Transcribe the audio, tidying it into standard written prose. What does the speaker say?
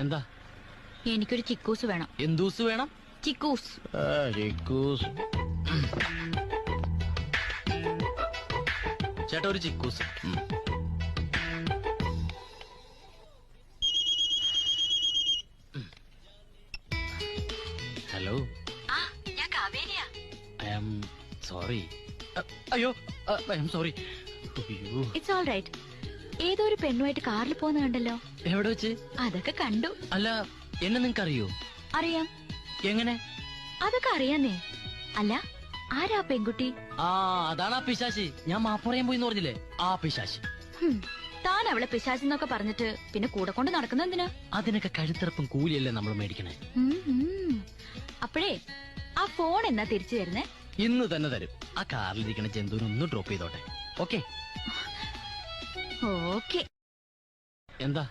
എന്താ? എനിക്കൊരു ചിക്കൂസ് വേണം. എന്തൂസ് വേണം? ചിക്കൂസ്. ചിക്കൂസ്. ചേട്ടാ ഒരു ചിക്കൂസ്. ഹലോ, ഞാൻ കാവേരിയാ. I am sorry. അയ്യോ, I am sorry. It's all right. ഏതോ ഒരു പെണ്ണുമായിട്ട് കാറിൽ പോകുന്ന കണ്ടല്ലോ. എവിടെ വെച്ച്? അതൊക്കെ കണ്ടു. അല്ല, എന്നെ നിങ്ങക്ക് അറിയോ? അറിയാം. എങ്ങനെ? അതൊക്കെ അറിയാന്നേ. അല്ല, ആരാ പെൺകുട്ടി? അതാണ് ആ പിശാശി. ഞാൻ മാപ്പ് പറയാൻ പോയി പറഞ്ഞില്ലേ, ആ പിശാശി. താൻ അവളെ പിശാചെന്നൊക്കെ പറഞ്ഞിട്ട് പിന്നെ കൂടെ കൊണ്ട് നടക്കുന്ന എന്തിനാ? അതിനൊക്കെ കഴുത്തിറപ്പും കൂലിയല്ലേ നമ്മൾ മേടിക്കണേ. അപ്പോഴേ ആ ഫോൺ എന്നാ തിരിച്ചു തരുന്നേ? ഇന്ന് തന്നെ തരും. ആ കാറിലിരിക്കണ ജന്തുവിനൊന്ന് ഡ്രോപ്പ് ചെയ്തോട്ടെ. ഓക്കെ? ഓക്കെ. എന്താ?